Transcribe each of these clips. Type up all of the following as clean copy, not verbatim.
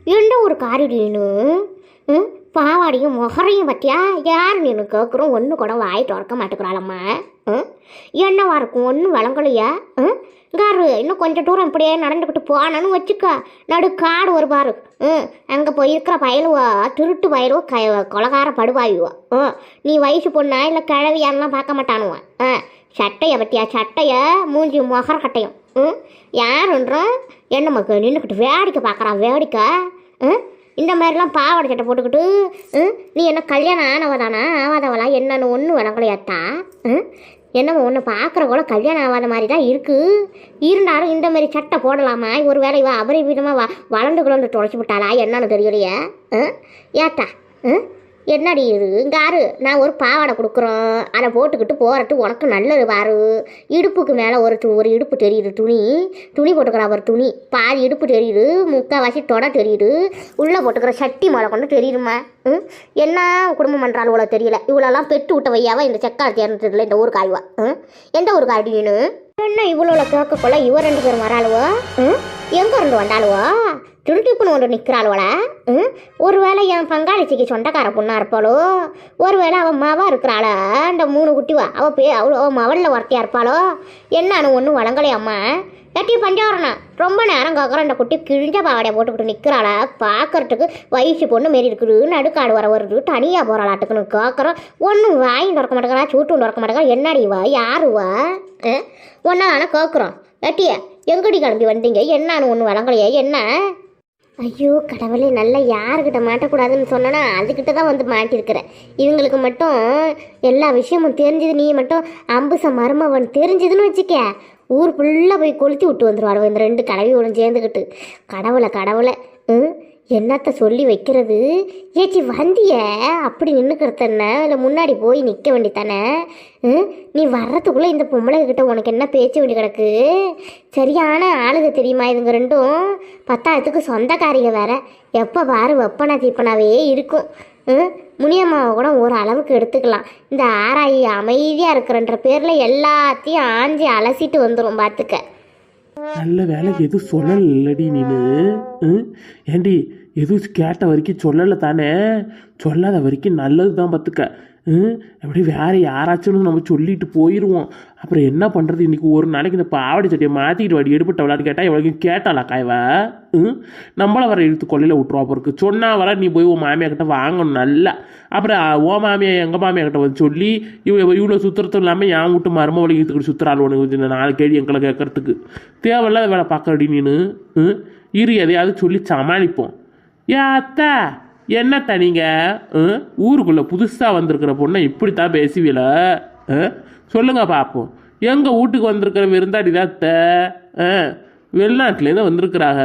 எந்த ஒரு காரிடின்னு பாவாடியும் முகரையும் பற்றியா யார் நீனு கேட்குறோம் ஒன்று கூட வாய் திறக்க மாட்டேங்கிறாளம்மா. என்னவா இருக்கும் ஒன்றும் விளங்கலையா? காரு இன்னும் கொஞ்சம் தூரம் இப்படியே நடந்துக்கிட்டு போனான்னு வச்சுக்க, நடு காடு ஒரு பாரு. அங்கே போய் இருக்கிற பயலுவா திருட்டு பயலுவோ கொலகார படுவாயுவோ. நீ வயசு பொண்ணா இல்லை கிழவியான்லாம் பார்க்க மாட்டானுவான். சட்டையை பற்றியா சட்டையை மூஞ்சி முகர கட்டையும். யாருன்றோம் என்னம்மாக்கு நின்றுக்கிட்டு வேடிக்கை பார்க்குறான் வேடிக்கை. இந்த மாதிரிலாம் பாவாடை சட்டை போட்டுக்கிட்டு நீ என்ன கல்யாணம் ஆனவதானா ஆவாதவளா என்னன்னு ஒன்றும் விளங்கலையாத்தா. என்னம்மா ஒன்று பார்க்குற கூட கல்யாணம் ஆகாத மாதிரி தான் இருக்குது. இருந்தாலும் இந்த மாதிரி சட்டை போடலாமா? ஒரு வேலை இவா அபரிவிதமாக வளர்ந்து குழந்து தொலைச்சி விட்டாளா என்னன்னு தெரியலையே. ஏத்தா என்னடி இது இங்காரு நான் ஒரு பாவாடை கொடுக்குறோம், அதை போட்டுக்கிட்டு போகிறது உனக்கு நல்லது பாரு. இடுப்புக்கு மேலே ஒரு இடுப்பு தெரியுது, துணி போட்டுக்கிற ஒரு துணி பாதி இடுப்பு தெரியுது, முக்கால்வாசி தொடை தெரியுது, உள்ளே போட்டுக்கிற சட்டி மேலே கொண்டு தெரியுதுமா. என்ன குடும்பம் பண்ணுறாள் இவ்வளோ தெரியல. இவ்வளோலாம் பெட்டு விட்ட வையாவா இந்த செக்கால் தேர்ந்ததில்லை இந்த ஊருக்கு ஆய்வா. எந்த ஊருக்கு ஆயிடுன்னு என்ன இவ்வளோ கேட்கக்குள்ள இவ 2 பேரும் வராளுவோ? எங்கே இருந்து வந்தாளுவோ? திருட்டிப்புன்னு ஒன்று நிற்கிறாளுவளா? ஒருவேளை என் பங்காளிச்சிக்கு சொந்தக்கார பொண்ணாக இருப்பாளோ? ஒருவேளை அவன் மவ இருக்கிறாளா? அந்த 3 குட்டிவா அவள் மவளில் ஒருத்தையாக இருப்பாளோ? என்னன்னு ஒன்றும் வழங்கலையம்மா. கட்டி பஞ்சவரணா ரொம்ப நேரம் கேட்குறேன். அந்த குட்டி கிழிஞ்ச பாவாடையை போட்டுக்கிட்டு நிற்கிறாளா? பார்க்கறதுக்கு வயசு பொண்ணு மாரி இருக்குது, நடுக்காடு வர வருது, தனியாக போகிறாளாட்டுக்குன்னு கேட்குறோம். ஒன்றும் வாயும் திறக்க மாட்டேங்கிறா, சூட்டும் திறக்க மாட்டேங்கிறா. என்னடிவா யாருவா? ஒன்றா ஆனால் கேட்குறோம். கட்டிய எங்கடி கிளம்பி வந்தீங்க என்னன்னு ஒன்றும் வழங்கலையே என்ன? ஐயோ கடவுளே, நல்லா யாருக்கிட்ட மாட்டக்கூடாதுன்னு சொன்னா அதுக்கிட்ட தான் வந்து மாட்டிருக்கிறேன். இவங்களுக்கு மட்டும் எல்லா விஷயமும் தெரிஞ்சது, நீ மட்டும் அம்புசம் மருமவன் தெரிஞ்சதுன்னு வச்சுக்க, ஊர் ஃபுல்லாக போய் கொளுத்தி விட்டு வந்துடுவாள் இந்த 2 கடவுளும் சேர்ந்துக்கிட்டு. கடவுளை என்னத்தை சொல்லி வைக்கிறது? ஏச்சி வந்திய அப்படி நின்றுக்கிறதன இல்லை முன்னாடி போய் நிற்க வேண்டித்தானே? நீ வர்றதுக்குள்ளே இந்த பொம்பளைகிட்ட உனக்கு என்ன பேச்சு வேண்டி கிடக்கு? சரியான ஆளுக தெரியுமா இதுங்க 2ம்? 10த்துக்கு சொந்தக்காரிக வேற. எப்போ பாரு வெப்பனா தீப்பனாவே இருக்கும். முனியம்மாவை கூட ஒரு அளவுக்கு எடுத்துக்கலாம். இந்த ஆராயி அமைதியாக இருக்கிறன்ற பேரில் எல்லாத்தையும் ஆஞ்சி அலசிட்டு வந்துடும் பார்த்துக்க. நல்ல வேலை எதுவும் சொல்லலடி நீனு. ஏண்டி எதுவும் கேட்ட வரைக்கும் சொல்லலை தானே? சொல்லாத வரைக்கும் நல்லது தான் பார்த்துக்க. அப்படி வேறு யாராச்சும் நம்ம சொல்லிட்டு போயிடுவோம். அப்புறம் என்ன பண்ணுறது? இன்றைக்கி ஒரு நாளைக்கு இந்த பாவாடை சட்டியை மாற்றிக்கிட்டு வாடி எடுப்பட்ட விளாட்டு கேட்டால் எவ்வளோக்கும் கேட்டாளா காய்வா? நம்மளை வர இழுத்து கொள்ளையில் விட்டுருவா போருக்கு. சொன்னால் வர நீ போய் உன் மாமியா கிட்ட வாங்கணும் நல்லா. அப்புறம் ஓ மாமியா எங்கள் மாமியா கிட்ட வந்து சொல்லி இவ்வளோ சுற்றுறதும் இல்லாமல் என் வீட்டு மருமவளை இழுத்துக்கிட்டு சுற்றுறாள் உனக்கு இந்த 4 கேள்வி எங்களை கேட்கறதுக்கு. தேவையில்லாத வேலை பார்க்கறடி நீனு. இரு எதையாவது சொல்லி சமாளிப்போம். ஏன் அத்தா என்னத்தா நீங்கள் ஊருக்குள்ளே புதுசாக வந்திருக்கிற பொண்ணை இப்படித்தான் பேசுவீல? சொல்லுங்க பார்ப்போம். எங்கள் வீட்டுக்கு வந்திருக்கிற விருந்தாடி தான் அத்தை. வெளிநாட்டிலேருந்து வந்திருக்கிறாங்க.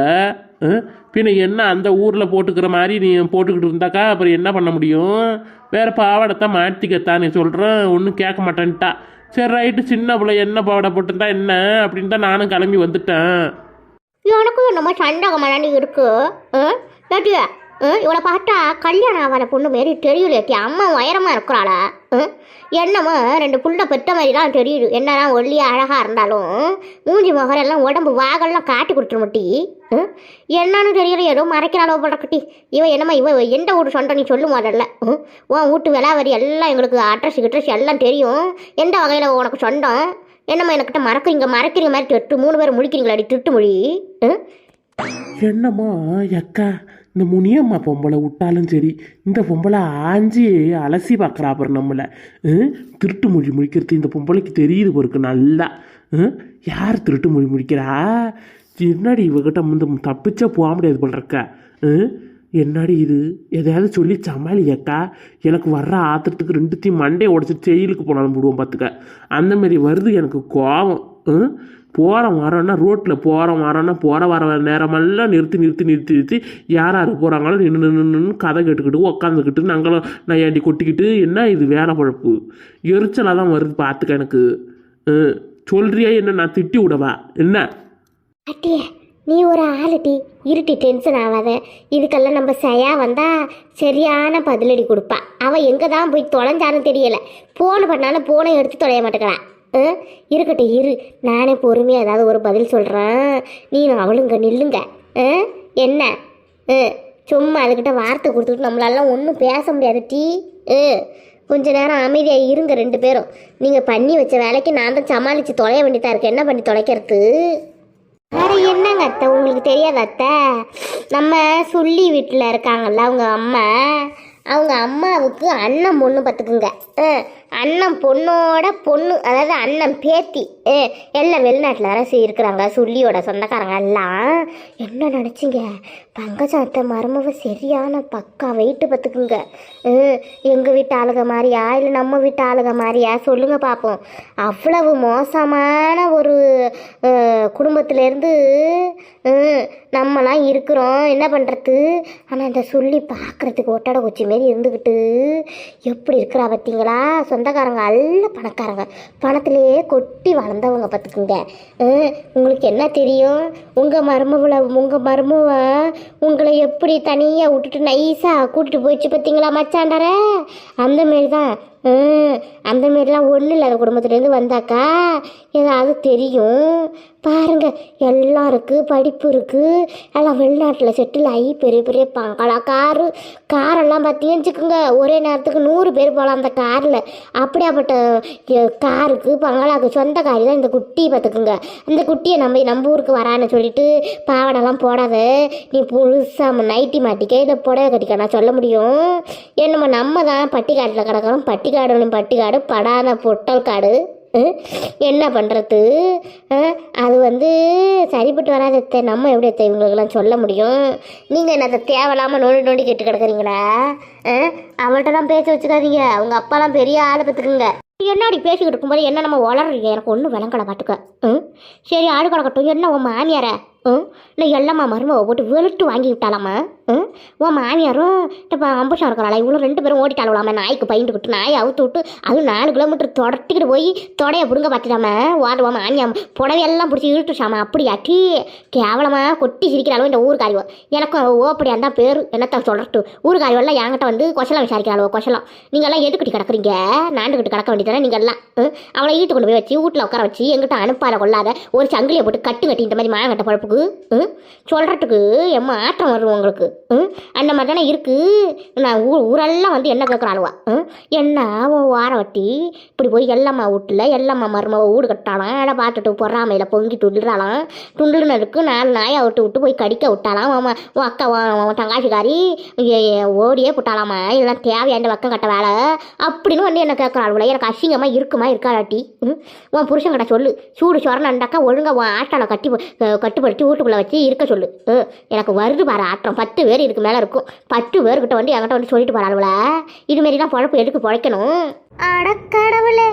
பின்ன என்ன அந்த ஊரில் போட்டுக்கிற மாதிரி நீ போட்டுக்கிட்டு இருந்தாக்கா அப்புறம் என்ன பண்ண முடியும்? வேறு பாவாடைத்தான் மாட்டிக்கத்தான் நீ சொல்கிறேன். ஒன்றும் கேட்க மாட்டேன்ட்டா. சரி ரைட்டு, சின்ன பிள்ளை என்ன பாவாடை போட்டுருந்தா என்ன அப்படின்னு தான் நானும் கிளம்பி வந்துட்டேன். எனக்கும் என்னமோ சண்டகமாக இருக்கு. கேட்டியா இவளை பார்த்தா கல்யாணம் ஆகாத பொண்ணு மாரி தெரியலையாட்டி, அம்மா உயரமாக இருக்கிறாளா? என்னமோ 2 புள்ள பெற்ற மாதிரி தான் தெரியுது. என்னதான் ஒல்லியாக அழகாக இருந்தாலும் மூஞ்சி முகரெல்லாம் உடம்பு வாகெல்லாம் காட்டி கொடுத்துருமட்டி. என்னன்னு தெரியல, ஏதோ மறைக்கிறாளோ படக்கட்டி. என்னம்மா எந்த ஊர் சொந்த நீ சொல்லு முதல்ல. உன் வீட்டு விலாவரி எல்லாம் எங்களுக்கு அட்ரஸ் எல்லாம் தெரியும். எந்த வகையில் உனக்கு சொந்தம்? என்னம்மா எனக்கிட்ட மறைக்கிற மாதிரி 3 பேர் முழிக்கிறீங்களாடி திருட்டு மொழி. என்னம்மா எக்கா, இந்த முனியம்மா பொம்பளை விட்டாலும் சரி, இந்த பொம்பளை ஆஞ்சி அலசி பார்க்குறா. அப்புறம் நம்மளை திருட்டு மொழி முடிக்கிறது இந்த பொம்பளைக்கு தெரியுது பொருக்கு நல்லா. யார் திருட்டு மொழி முடிக்கிறா? என்னடி இவகிட்ட வந்து தப்பிச்சா போக முடியாது போல்றக்கா. என்னடி இது? எதையாவது சொல்லி சமாளிக்கா. எனக்கு வர்ற ஆத்திரத்துக்கு 2த்தையும் மண்டையை உடச்சிட்டு செயலுக்கு போனாலும் போடுவோம் பார்த்துக்க. அந்தமாரி வருது எனக்கு கோபம். போகிறோம் வரோன்னா ரோட்டில் போகிற வர நேரமெல்லாம் நிறுத்தி யார் போகிறாங்களோ நின்று கதை கேட்டுக்கிட்டு உக்காந்துக்கிட்டு நாங்களும் நான் ஏண்டி கொட்டிக்கிட்டு என்ன இது வேலை பழப்பு? எரிச்சலாக தான் வருது பார்த்துக்க எனக்கு. சொல்கிறியா என்ன நான் திட்டி விடவா என்ன? அட்டியே நீ ஒரு ஆளுட்டி இருட்டி, டென்ஷன் ஆகாத. இதுக்கெல்லாம் நம்ம செய்யா வந்தால் சரியான பதிலடி கொடுப்பா. அவள் எங்கே தான் போய் தொலைஞ்சாலும் தெரியலை. ஃபோன் பண்ணாலும் ஃபோனை எடுத்து தொலைய மாட்டேங்கிறான். இருக்கட்டும் இரு, நானே பொறுமையாக ஏதாவது ஒரு பதில் சொல்கிறேன். நீ அவளுங்க நில்லுங்க. என்ன சும்மா அதுக்கிட்ட வார்த்தை கொடுத்துட்டு நம்மளாலாம் ஒன்றும் பேச முடியாது டீ. கொஞ்ச நேரம் அமைதியாக இருங்க 2 பேரும். நீங்கள் பண்ணி வச்ச வேலைக்கு நான் தான் சமாளித்து தொலைய வேண்டியதாக இருக்கு. என்ன பண்ணி தொலைக்கிறது? வேற என்னங்க அத்தை, உங்களுக்கு தெரியாத அத்தை, நம்ம சொல்லி வீட்டில் இருக்காங்கல்ல அவங்க அம்மாவுக்கு அண்ணன் பொண்ணு பார்த்துக்குங்க. அண்ணன் பொண்ணோட பொண்ணு, அதாவது அண்ணன் பேத்தி எல்லாம் வெளிநாட்டில் வேற இருக்கிறாங்க. சொல்லியோட சொந்தக்காரங்க எல்லாம். என்ன நினச்சிங்க, பங்கஜாத்த மருமவ சரியான பக்கா வெயிட்டு பார்த்துக்குங்க. எங்கள் வீட்டு ஆளுக மாதிரியா இல்லை நம்ம வீட்டு ஆளுக மாதிரியா சொல்லுங்க பார்ப்போம். அவ்வளவு மோசமான ஒரு குடும்பத்திலேருந்து நம்மலாம் இருக்கிறோம். என்ன பண்ணுறது? ஆனால் அந்த சொல்லி பார்க்குறதுக்கு ஒட்டடை குச்சி மாரி இருந்துக்கிட்டு எப்படி இருக்கிறா பார்த்தீங்களா? சொந்தக்காரங்க அல்ல பணக்காரங்க, பணத்திலேயே கொட்டி வளர்ந்தவங்க பார்த்துக்குங்க. உங்களுக்கு என்ன தெரியும்? உங்கள் மருமவ உங்களை எப்படி தனியாக விட்டுட்டு நைஸாக கூட்டிகிட்டு போயிடுச்சு பார்த்தீங்களா மச்சாண்டார? அந்த மாரி தான். அந்த மாரிலாம் ஒன்றும் இல்லாத குடும்பத்துலேருந்து வந்தாக்கா ஏதாவது தெரியும். பாருங்க, எல்லாம் இருக்குது, படிப்பு இருக்குது, எல்லாம் வெளிநாட்டில் செட்டில் ஆகி பெரிய பெரிய பங்களா காரெல்லாம் பார்த்தீங்கன்னு வச்சுக்கோங்க, ஒரே நேரத்துக்கு 100 பேர் போகலாம் அந்த காரில். அப்படியாப்பட்ட காருக்கு பங்களாவுக்கு சொந்த காரி தான் இந்த குட்டி பார்த்துக்குங்க. அந்த குட்டியை நம்ம ஊருக்கு வரான்னு சொல்லிட்டு பாவடெல்லாம் போடாத, நீ புதுசாக நைட்டி மாட்டிக்க இல்லை புடவை கட்டிக்க நான் சொல்ல முடியும். என்னமோ நம்ம தான் பட்டிக்காட்டில் கிடக்கிறோம். பட்டிக்காடு படாத பொட்டல் காடு. என்ன பண்ணுறது? அது சரிப்பட்டு வராத. நம்ம எப்படி இவங்களுக்கெல்லாம் சொல்ல முடியும்? நீங்கள் என்ன அதை தேவையில்லாமல் நோண்டி கேட்டு கிடக்குறீங்களா? அவள்கிட்ட தான் பேச வச்சுக்காதீங்க. அவங்க அப்பாலாம் பெரிய ஆளை பார்த்துக்குங்க. என்னடி பேசிக்கிட்டு இருக்கும்போது என்ன நம்ம வளர்றீங்க? எனக்கு ஒன்றும் விளங்கலை பார்த்துக்க. சரி, ஆடு கிடக்கட்டும். என்ன உன் மாமியார இல்லை எல்லாம்மா மருமவை போட்டு வெளுட்டு வாங்கி விட்டாலாமா? உன் மாமியாரும் இப்போ அம்புஷம் இருக்கிறாளா? இவ்வளோ 2 பேரும் ஓடிட்டாளாமா. நாய்க்கு பயந்துக்கிட்டு நாயை அவுத்து விட்டு அதுவும் 4 கிலோமீட்டர் தொடட்டிக்கிட்டு போய் தொடையை பிடுங்க பார்த்துட்டாம ஓடுவா. மாமியாம் புடவையெல்லாம் பிடிச்சி இழுட்டுச்சாமா. அப்படியாட்டி கேவலமாக கொட்டி சிரிக்கிறாளோ இந்த ஊருக்காரிவோ. எனக்கும் ஓப்படியா இருந்தால் பேர் என்னத்தான் சொல்லிட்டு ஊருக்காரிவெல்லாம் என்கிட்ட கொசலம் விசாரிக்கிறாளோ. கொசலம் நீங்கள்லாம் எதுக்கிட்டு கிடக்குறீங்க? நாண்டுக்கிட்டு கிடக்க வேண்டியதானே நீங்கள்லாம். அவளை ஈட்டு கொண்டு போய் வச்சு வீட்டில் உட்கார வச்சு எங்கிட்ட அனுப்பாத கொள்ளாத ஒரு சங்கிலியை போட்டு கட்டி இந்த மாதிரி மாங்கட்ட பழப்புக்கு சொல்கிறதுக்கு எம்மா ஆட்டம் வரும் உங்களுக்கு. அந்த மாதிரி தானே இருக்குது. நான் ஊரெல்லாம் என்ன கேட்குறாளுவா? என்ன வாரவட்டி இப்படி போய் எல்லாம்மா வீட்டில் எல்லாம்மா மருமவை வீடு கட்டாலாம். அதை பார்த்துட்டு பொறாமையில் பொங்கி துண்டுறாளாம். துண்டுனதுக்கு 4 நாயை விட்டு போய் கடிக்க விட்டாலாம். உன் அக்கா தங்காட்சிக்காரி ஓடியே விட்டாலாமா. இதெல்லாம் தேவையான வக்கம் கட்ட வேலை அப்படின்னு என்ன கேட்குறாளுவல. எனக்கு அசிங்கமாக இருக்குமா இருக்காட்டி? உன் புருஷன் கிட்ட சொல்லு, சூடு சொரணாக்கா ஒழுங்காக உன் ஆட்டாளை கட்டுப்படுத்தி வீட்டுக்குள்ளே வச்சு இருக்க சொல்லு. எனக்கு வருது பாரு ஆட்டம். 10 பேர் இதுக்கு மேலே இருக்கும். 10 பேர்கிட்ட என்கிட்ட சொல்லிட்டு போகிறாளுவல. இதுமாரி தான் பொழப்பு எதுக்கு பிழைக்கணும்? அடக்கடவுளே,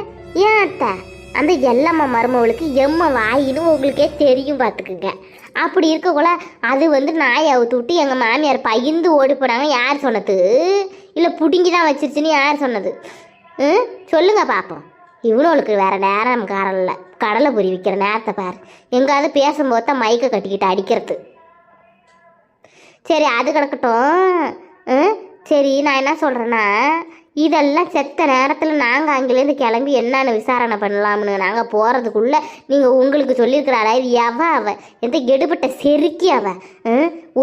ஏன் அத்தை அந்த எல்லாம்மா மருமவளுக்கு எம்ம வாயின்னு உங்களுக்கே தெரியும் பார்த்துக்குங்க. அப்படி இருக்கக்குள்ள அது நாயை அவுத்து விட்டு எங்கள் மாமியார் பகிர்ந்து ஓடி போனாங்க. யார் சொன்னது? இல்லை பிடுங்கி தான் வச்சிருச்சுன்னு யார் சொன்னது? சொல்லுங்க பார்ப்போம். இவ்வளோளுக்கு வேறு நேரம் காரம் இல்லை. கடலை பொறி விற்கிற நேரத்தை பாரு. எங்காவது பேசும்போது தான் மைக்கை கட்டிக்கிட்டு அடிக்கிறது. சரி, அது கிடக்கட்டும். சரி, நான் என்ன சொல்கிறேன்னா, இதெல்லாம் செத்த நேரத்தில் நாங்கள் அங்கேருந்து கிளம்பி என்னென்னு விசாரணை பண்ணலாம்னு நாங்கள் போகிறதுக்குள்ளே நீங்கள் உங்களுக்கு சொல்லியிருக்கிறாளா? இது அவ எந்த எடுபட்ட செருக்கி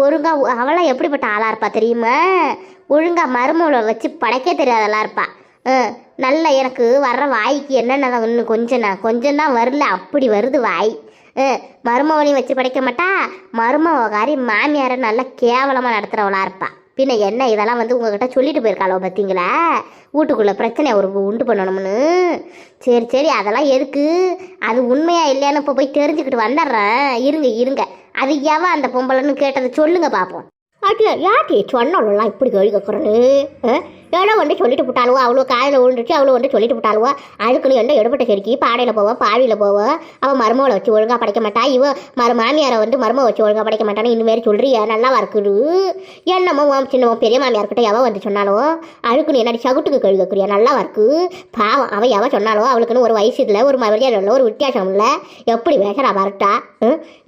ஒழுங்காக அவளாம் எப்படிப்பட்ட ஆளாக இருப்பா தெரியுமா? ஒழுங்காக மருமகளை வச்சு படைக்க தெரியாதெல்லாம் இருப்பா. நல்லா எனக்கு வர்ற வாய்க்கு என்னென்ன இன்னும் கொஞ்சம் தான் வரல, அப்படி வருது வாய். மருமவனையும் வச்சு படைக்க மாட்டா. மருமவகாரி மாமியாரை நல்லா கேவலமாக நடத்துகிறவளா இருப்பா. பின்ன என்ன இதெல்லாம் உங்ககிட்ட சொல்லிட்டு போயிருக்காளோ பார்த்தீங்களா? வீட்டுக்குள்ளே பிரச்சனையை உண்டு பண்ணணும்னு. சரி, அதெல்லாம் எதுக்கு? அது உண்மையா இல்லையான்னு இப்போ போய் தெரிஞ்சுக்கிட்டு வந்துடுறேன். இருங்க. அது எவன் அந்த பொம்பளைன்னு கேட்டதை சொல்லுங்க பார்ப்போம். அது யாட்டி சொன்னாலும் இப்படி கேள்வி கேட்குறேன்னு ஏன்னா சொல்லிட்டு போட்டாலுவா. அவ்வளோ காயில் விழுந்துச்சு, அவ்வளோ சொல்லிட்டு போட்டாலுவா. அதுக்குன்னு என்ன எடுபட்ட செருக்கி பாடையில் போவா, பாவியில் போவா. அவள் மருமகளை வச்சு ஒழுங்காக படைக்க மாட்டா. மாமியாரை மாருமவை வச்சு ஒழுங்காக படைக்க மாட்டான்னு இந்தமாரி சொல்கிறியா? நல்லாவா இருக்குது? என்னமோ சின்ன பெரிய மாமியார்கிட்ட எவன் சொன்னாலோ அதுக்குன்னு என்னடி சகுட்டுக்கு கேள்வி கேட்குறியா? நல்லாவா இருக்குது? பாவம், அவள் எவன் சொன்னாலோ அவளுக்குன்னு ஒரு வயசு இல்லை, ஒரு மரியாதை இல்லை, ஒரு வித்தியாசம் இல்லை. எப்படி பேசுகிறா வரட்டா?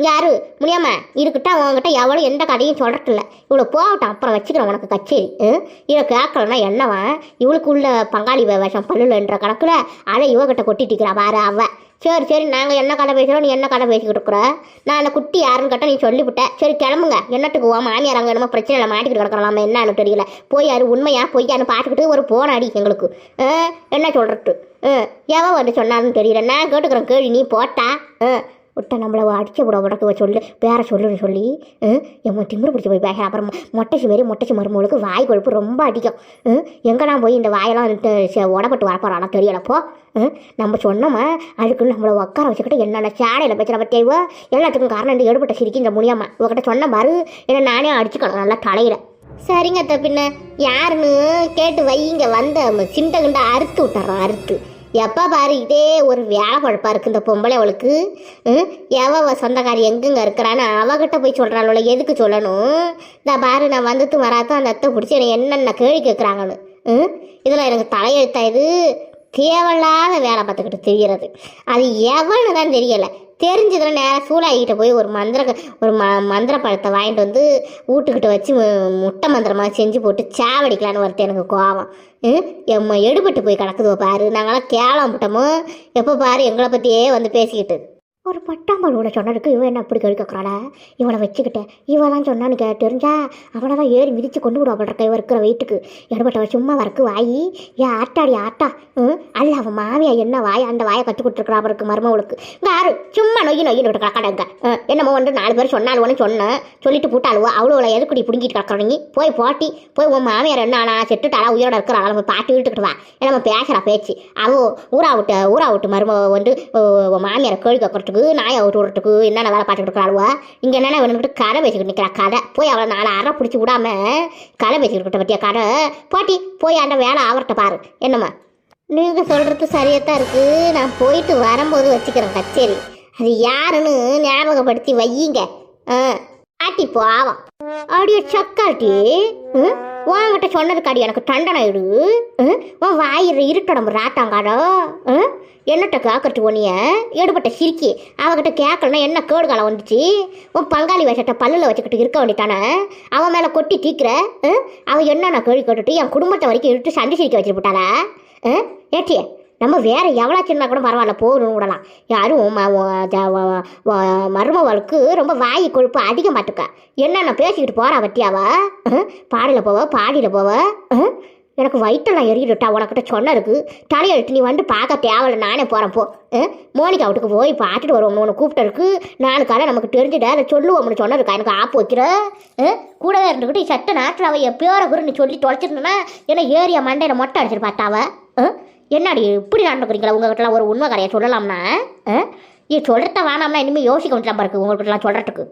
யாரு முடியாம இருக்கட்டா? அவங்ககிட்ட எவ்வளோ எந்த கதையும் சொல்கிறதில்ல. இவ்வளோ போகட்டும், அப்புறம் வச்சுக்கிறேன் உனக்கு கச்சேரி. இதை கேட்கலன்னா என்னவா? இவளுக்கு உள்ள பங்காளி வேஷம் பல்லுன்ற கணக்கில் அதை இவகிட்ட கொட்டிட்டிக்கிறா பாரு. சரி சரி, நாங்கள் என்ன கதை பேசுகிறோம், நீ என்ன கதை பேசிக்கிட்டு இருக்கிற? நான் அந்த குட்டி யாருன்னு கேட்டால் நீ சொல்லிவிட்டேன். சரி கிளம்புங்க. என்னத்துக்கு மாமியார் அங்கே என்னமோ பிரச்சனையில் மாட்டிக்கிட்டு கிடக்கலாமா என்னன்னு தெரியல. போய் யார் உண்மையா பொய்யான்னு பார்த்துக்கிட்டு ஒரு போன அடி எங்களுக்கு. என்ன சொல்கிறது? எவன் வந்து சொன்னாலும் தெரியல. நான் கேட்டுக்கிறேன் கேள்வி, நீ போட்டா விட்ட நம்மளை அடிச்ச விட உடக்க சொல்லு வேற சொல்லுன்னு சொல்லி எம்ம திமிரு பிடிச்சி போய் பேச. அப்புறம் மொட்டைச்சி மருமகளுக்கு வாய் கொழுப்பு ரொம்ப அதிகம். எங்கே நான் போய் இந்த வாயெல்லாம் உடப்பட்டு வரப்போறானா தெரியலப்போ. நம்ம சொன்னோமா அதுக்குன்னு நம்மளை உட்கார வச்சுக்கிட்டு என்னென்ன சேடையில் பேசுகிற பற்றியவோ எல்லாத்துக்கும் காரணம் இந்த எடுபட்ட சிரிக்கி இந்த முடியாமல் உங்ககிட்ட சொன்ன பாரு, என்ன நானே அடிச்சுக்கணும் நல்லா தலையில். சரிங்க அத்தை, பின்ன யாருன்னு கேட்டு வைங்க. வந்த சிண்டை கிண்ட அறுத்து விட்டுறோம். அறுத்து எப்போ பாரு இதே ஒரு வேலை பழப்பாக இருக்குது இந்த பொம்பளை அவளுக்கு. எவ சொந்தக்காரி எங்கெங்க இருக்கிறான்னு அவகிட்ட போய் சொல்கிறாள். எதுக்கு சொல்லணும்? இந்த பாரு நான் வந்துட்டு வராதான் அந்த அத்தை பிடிச்சி என்னை என்னென்ன கேள்வி கேட்குறாங்கன்னு. இதெல்லாம் எனக்கு தலையெழுத்தா? இது தேவையில்லாத வேலை பார்த்துக்கிட்டு தெரிகிறது. அது எவன்னு தான் தெரியலை. தெரிஞ்சதில் நேராக சூளாகிட்ட போய் ஒரு மந்திர பழத்தை வாங்கிட்டு வந்து வீட்டுக்கிட்ட வச்சு முட்டை மந்திரமாக செஞ்சு போட்டு சாவடிக்கலான்னு வருது எனக்கு கோவம். எம்மா எடுபட்டு போய் கிடக்குதோ பாரு. நாங்களாம் கேவலம் விட்டோமோ எப்போ பாரு எங்களை பற்றியே வந்து பேசிக்கிட்டு. ஒரு பட்டாம்பளோட சொன்னதுக்கு இவன் என்ன அப்படி கேட்கறாளா? இவனை வச்சுக்கிட்டேன் இவெல்லாம் சொன்னான்னு தெரிஞ்சா அவனை தான் ஏறி மிதித்து கொண்டு விடுவாள் இவன் இருக்கிற வெயிட்டுக்கு. எடுபட்டவன் சும்மா வரக்கு வாயி ஏன் ஆட்டாடி ஆட்டா. அல்ல அவன் மாவியா என்ன வாய் அந்த வாயை கற்று கொடுத்துருக்குறா அவருக்கு மருமவளுக்கு. யாரு சும்மா நொய்யின்னு கிடக்காடங்க. என்னமோ வந்து 4 பேர் சொன்னாலுவோன்னு சொன்னேன் சொல்லிட்டு போட்டாளுவோ அவ்வளோ எதுக்குடி பிடிங்கிட்டு கிடக்குறீங்க. போய் போட்டி போய் உன் மாமியார் என்ன ஆனா செட்டுட்டாளா உயிரோட இருக்கிறாளா நம்ம பாட்டி இழுத்துக்கிட்டு வா. நம்ம பேசுகிறா பேச்சு அவ ஊரா விட்டு மரும வந்து மாமியாரை கேள்வி கேட்கறதுக்கு நாயை விட்டு விடுறதுக்கு என்னென்ன வேலை பார்த்துட்டு இருக்கிறாளுவா. இங்கே என்னென்ன வேணும்ட்டு கதை பேசிக்கிட்டு நிற்கிறா. கதை போய் அவளை 4 அரை பிடிச்சி விடாம கதை பேசிக்கிட்ட பற்றியா கதை பாட்டி போய் அந்த வேலை ஆவர்கிட்ட பாரு. என்னம்மா நீங்கள் சொல்கிறது சரியாக தான் இருக்குது. நான் போயிட்டு வரும்போது வச்சுக்கிறேன் கச்சேரி. அது யாருன்னு ஞாபகப்படுத்தி வையுங்க. பாட்டி போவோம். அப்படியே சக்காட்டி உன்கிட்ட சொன்னதுக்காடி எனக்கு தண்டனை இடு. உன் வாயிற இருட்டடம் ராட்டாங்காடோ என்னட்ட கேட்கறதுக்கு ஒன்னிய எடுபட்ட சிரிக்கி அவகிட்ட கேட்கலன்னா என்ன கேடுகாலம் வந்துச்சு. உன் பங்காளி வேஷத்தை பல்லில் வச்சுக்கிட்டு இருக்க வேண்டிட்டானே அவன் மேலே கொட்டி தீக்கிற. அவன் என்னென்ன கேள்வி கேட்டுட்டு என் குடும்பத்தை வரைக்கும் இழுத்து சண்டை சிரிக்க வச்சுட்டு போட்டாளா? ஏட்டியே நம்ம வேற எவ்வளோ சின்ன கூட பரவாயில்ல போகணும் விடலாம். யாரும் மருமவளுக்கு ரொம்ப வாய் கொழுப்பு அதிகம் மாட்டுக்க. என்னென்ன பேசிக்கிட்டு போறா வட்டியாவா? பாடியில் போவ எனக்கு வயிற்றெல்லாம் எறிகிட்டா உனக்கிட்ட சொன்னதுக்கு தலையெழுத்து நீ வந்து பார்க்க தேவையில்ல. நானே போகிறேன் போ. மோனிகா வீட்டுக்கு போய் பார்த்துட்டு வருவோம். ஒன்று கூப்பிட்டருக்கு 4 காலம் நமக்கு தெரிஞ்சுட்டா அதை சொல்லுவோம்னு சொன்னதுக்கா எனக்கு ஆப்பு வைக்கிற. கூடவே இருந்துக்கிட்டு சட்ட நாட்டில் அவள் எப்பயோர குரு நீ சொல்லி தொலைச்சிருந்தேன்னா ஏன்னா ஏரியா மண்டையில் மொட்டை அடிச்சிட்டு பார்த்தாவ. என்னடி இப்படி நடந்துக்கிறீங்களா? உங்ககிட்டலாம் ஒரு உண்மை கரையை சொல்லலாம்னா இது சொல்கிறத வேணாம்னா இனிமேல் யோசிக்க வேண்டாம் பாருக்கு உங்கள்கிட்டலாம் சொல்கிறதுக்கு.